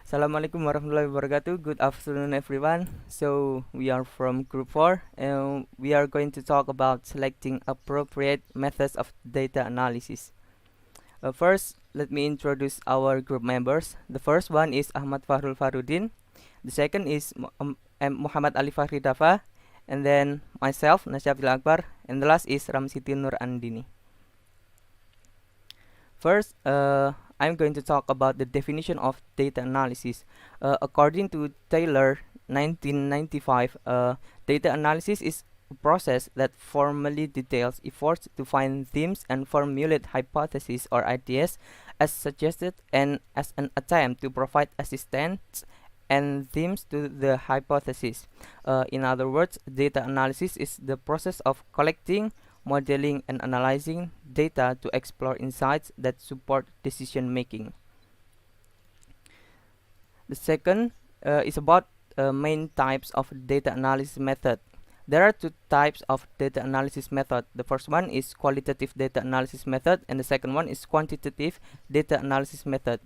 Assalamualaikum warahmatullahi wabarakatuh. Good afternoon, everyone. So, we are from Group 4, and we are going to talk about selecting appropriate methods of data analysis. First, let me introduce our group members. The first one is Ahmad Fahrul Fahruddin. The second is Muhammad Aliffachry Daffa. And then myself, Nasya Akbar. And the last is Siti Nurandini. First, I'm going to talk about the definition of data analysis. According to Taylor, 1995, data analysis is a process that formally details efforts to find themes and formulate hypotheses or ideas as suggested and as an attempt to provide assistance and themes to the hypothesis. In other words, data analysis is the process of collecting, modeling, and analyzing data to explore insights that support decision making. The second is about main types of data analysis method. There are two types of data analysis method. The first one is qualitative data analysis method, and the second one is quantitative data analysis method.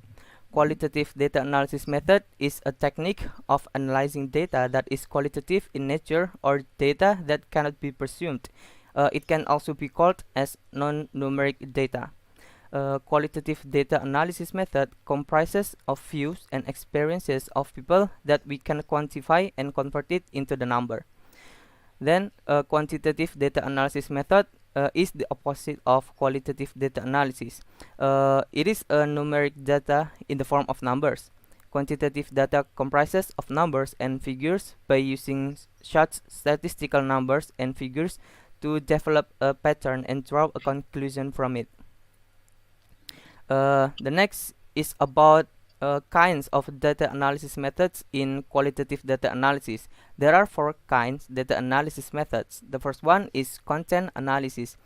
Qualitative data analysis method is a technique of analyzing data that is qualitative in nature or data that cannot be presumed. It can also be called as non-numeric data. Qualitative data analysis method comprises of views and experiences of people that we can quantify and convert it into the number. Then, quantitative data analysis method is the opposite of qualitative data analysis. It is a numeric data in the form of numbers. Quantitative data comprises of numbers and figures by using such statistical numbers and figures to develop a pattern and draw a conclusion from it. The next is about kinds of data analysis methods in qualitative data analysis. There are four kinds data analysis methods. The first one is content analysis.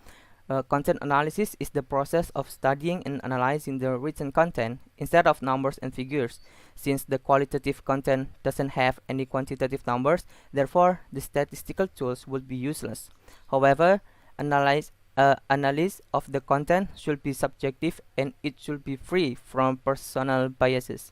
Content analysis is the process of studying and analyzing the written content instead of numbers and figures. Since the qualitative content doesn't have any quantitative numbers, therefore the statistical tools would be useless. However, analysis of the content should be subjective and it should be free from personal biases.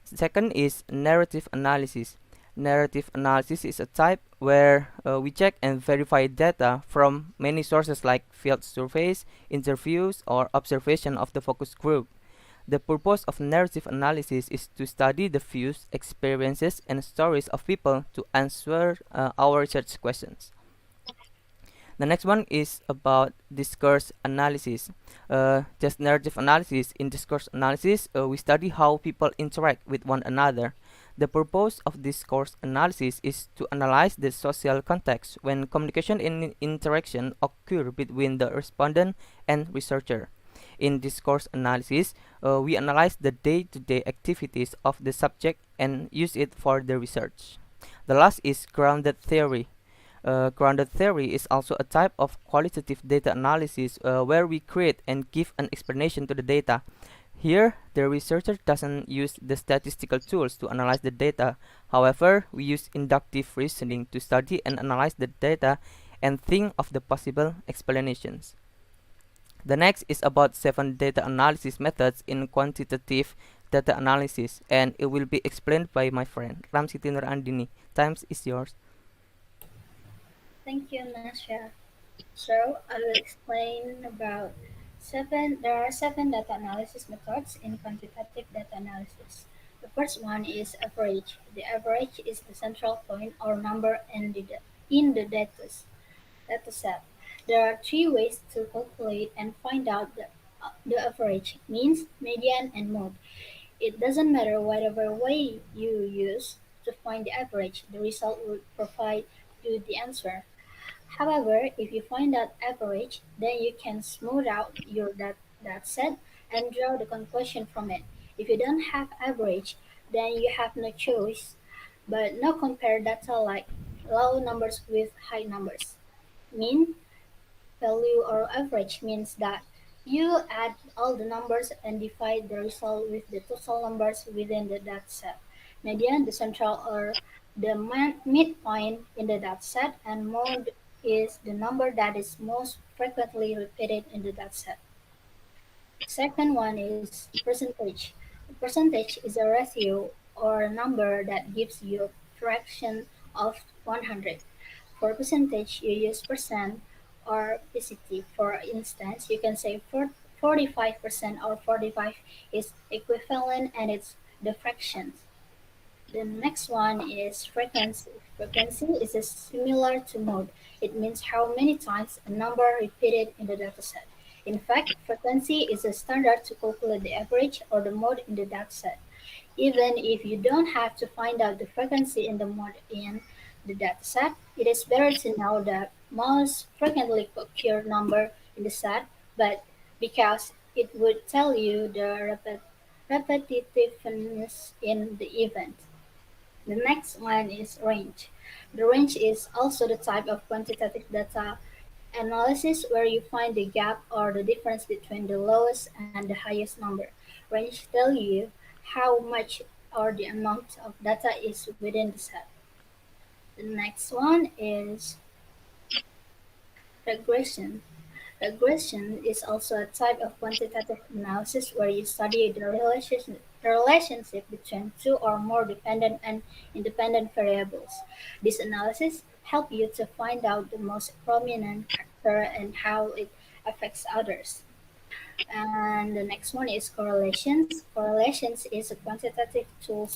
Second is narrative analysis. Narrative analysis is a type where we check and verify data from many sources like field surveys, interviews, or observation of the focus group. The purpose of narrative analysis is to study the views, experiences, and stories of people to answer our research questions. The next one is about discourse analysis. Just narrative analysis. In discourse analysis, we study how people interact with one another. The purpose of discourse analysis is to analyze the social context when communication and interaction occur between the respondent and researcher. In discourse analysis, we analyze the day-to-day activities of the subject and use it for the research. The last is grounded theory. Grounded theory is also a type of qualitative data analysis where we create and give an explanation to the data. Here, the researcher doesn't use the statistical tools to analyze the data. However, we use inductive reasoning to study and analyze the data and think of the possible explanations. The next is about 7 data analysis methods in quantitative data analysis, and it will be explained by my friend Siti Nurandini. Time is yours. Thank you, Nasya. So I will explain about seven. There are seven data analysis methods in quantitative data analysis. The first one is average. The average is the central point or number in the data set. There are three ways to calculate and find out the average: means, median, and mode. It doesn't matter whatever way you use to find the average, the result will provide you the answer. However, if you find that average, then you can smooth out that set and draw the conclusion from it. If you don't have average, then you have no choice but now compare data like low numbers with high numbers. Mean value or average means that you add all the numbers and divide the result with the total numbers within the dataset. Median, the central or the midpoint in the dataset, and mode is the number that is most frequently repeated in the dataset. Second one is percentage. Percentage is a ratio or a number that gives you a fraction of 100. For percentage, you use percent or PCT. For instance, you can say 45% or 45 is equivalent and it's the fractions. The next one is frequency. Frequency is similar to mode. It means how many times a number repeated in the dataset. In fact, frequency is a standard to calculate the average or the mode in the dataset. Even if you don't have to find out the frequency in the mode in the dataset, it is better to know the most frequently occurred number in the set, but because it would tell you the repetitiveness in the event. The next one is range. The range is also the type of quantitative data analysis where you find the gap or the difference between the lowest and the highest number. Range tell you how much or the amount of data is within the set. The next one is regression. Regression is also a type of quantitative analysis where you study the relationship between two or more dependent and independent variables. This analysis helps you to find out the most prominent factor and how it affects others. And the next one is correlations. Correlations is a quantitative tool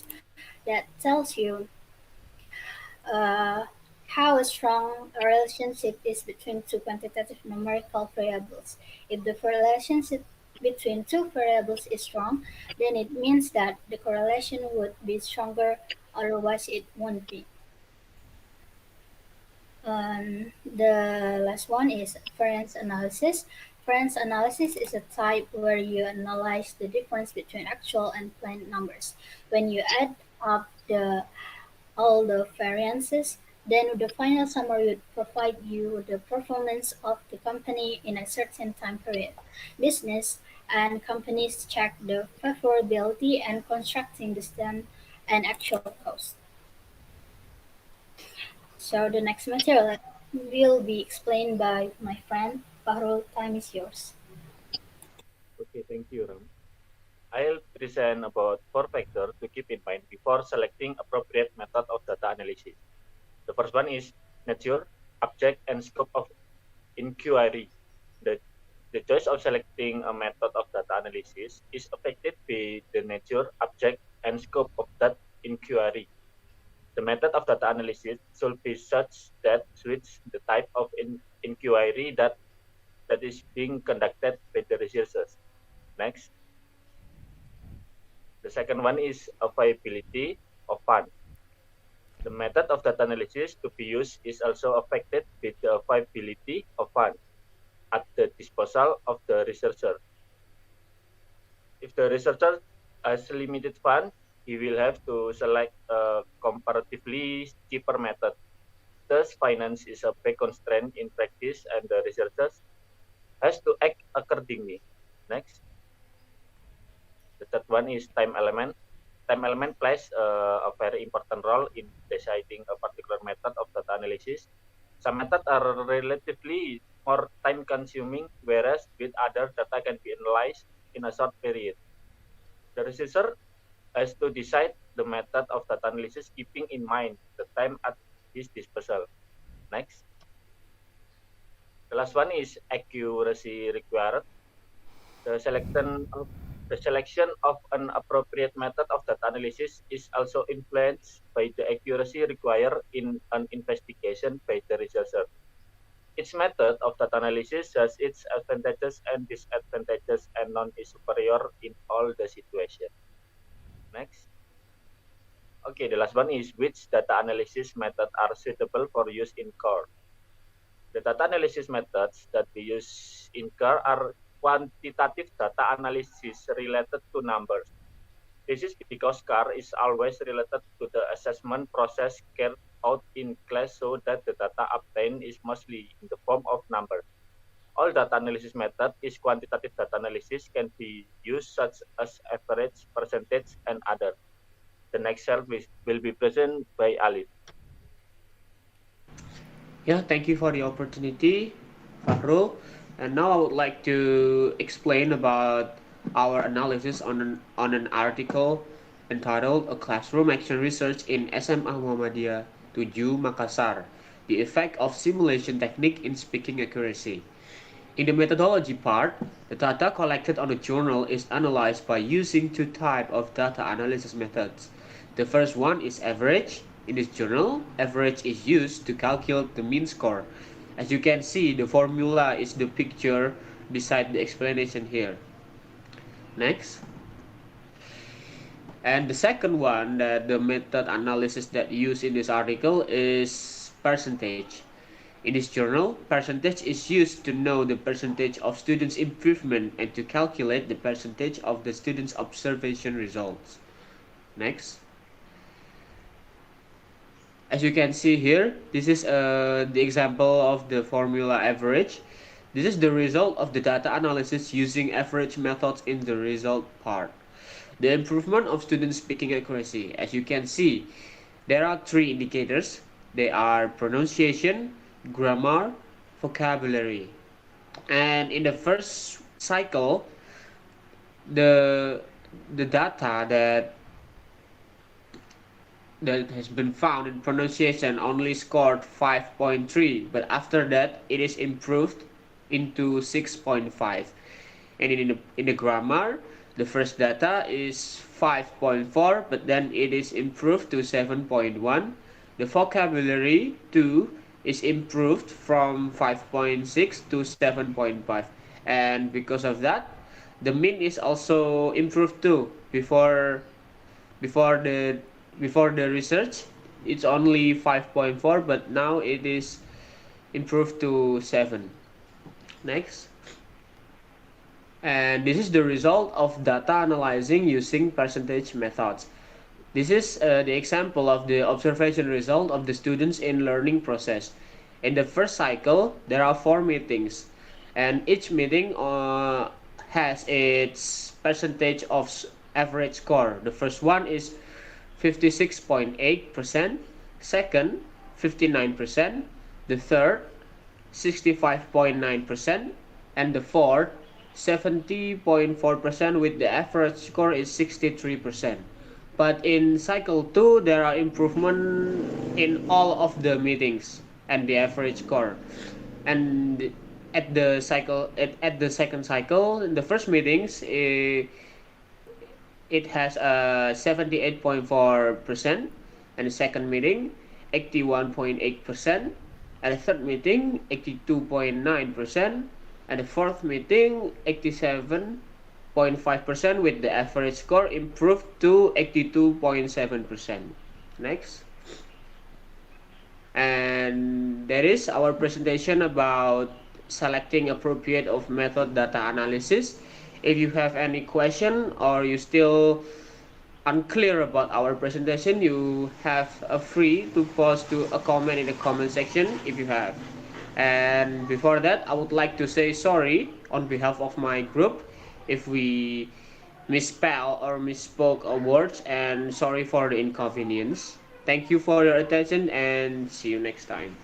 that tells you uh, how strong a relationship is between two quantitative numerical variables. If the relationship between two variables is strong, then it means that the correlation would be stronger, otherwise it won't be. The last one is variance analysis. Variance analysis is a type where you analyze the difference between actual and planned numbers. When you add up all the variances, then the final summary would provide you the performance of the company in a certain time period. Business and companies check the favorability and constructing distance and actual cost. So the next material will be explained by my friend Fahrul. Time is yours. Okay, thank you, Ram. I'll present about four factors to keep in mind before selecting appropriate method of data analysis. The first one is nature, object, and scope of inquiry. The, the choice of selecting a method of data analysis is affected by the nature, object, and scope of that inquiry. The method of data analysis should be such that suits the type of inquiry that is being conducted by the researchers. Next, the second one is availability of funds. The method of data analysis to be used is also affected by the availability of funds at the disposal of the researcher. If the researcher has limited funds, he will have to select a comparatively cheaper method. Thus, finance is a big constraint in practice, and the researcher has to act accordingly. Next, the third one is time element. Time element plays a very important role in deciding a particular method of data analysis. Some methods are relatively more time consuming, whereas with other data can be analyzed in a short period. The researcher has to decide the method of data analysis keeping in mind the time at his disposal. Next, the last one is accuracy required. The selection of an appropriate method of data analysis is also influenced by the accuracy required in an investigation by the researcher. Each method of data analysis has its advantages and disadvantages, and none is superior in all the situations. Next. Okay, the last one is which data analysis methods are suitable for use in core. The data analysis methods that we use in core are quantitative data analysis related to numbers. This is because core is always related to the assessment process carried out in class, so that the data obtained is mostly in the form of numbers. All data analysis method is quantitative data analysis can be used such as average, percentage, and other. The next slide will be presented by Alif. Yeah, thank you for the opportunity, Fahrul. And now I would like to explain about our analysis on an article entitled A Classroom Action Research in SMA Muhammadiyah 7 Makassar, The Effect of Simulation Technique in Speaking Accuracy. In the methodology part, the data collected on the journal is analyzed by using two types of data analysis methods. The first one is average. In this journal, average is used to calculate the mean score. As you can see, the formula is the picture beside the explanation here. Next. And the second one, that the method analysis that used in this article is percentage. In this journal, percentage is used to know the percentage of students' improvement and to calculate the percentage of the students' observation results. Next. As you can see here, this is the example of the formula average. This is the result of the data analysis using average methods in the result part. The improvement of student speaking accuracy. As you can see, there are three indicators. They are pronunciation, grammar, vocabulary. And in the first cycle, the data that has been found in pronunciation only scored 5.3, but after that it is improved into 6.5. And in the grammar, the first data is 5.4, but then it is improved to 7.1. The vocabulary 2 is improved from 5.6 to 7.5, and because of that, the mean is also improved too. Before the research, it's only 5.4, but now it is improved to 7. Next. And this is the result of data analyzing using percentage methods. This is the example of the observation result of the students in learning process. In the first cycle, there are 4 meetings, and each meeting has its percentage of average score. The first one is 56.8%, second 59%, the third 65.9%, and the fourth 70.4%, with the average score is 63%. But in cycle 2, there are improvement in all of the meetings and the average score. And at the second cycle, in the first meetings, it has a 78.4%, and the second meeting 81.8%, and the third meeting 82.9%, and the fourth meeting 87.5%, with the average score improved to 82.7%. Next. And that is our presentation about selecting appropriate of method data analysis. If you have any question or you still unclear about our presentation, you have a free to post to a comment in the comment section if you have. And before that, I would like to say sorry on behalf of my group if we misspell or misspoke a words, and sorry for the inconvenience. Thank you for your attention and see you next time.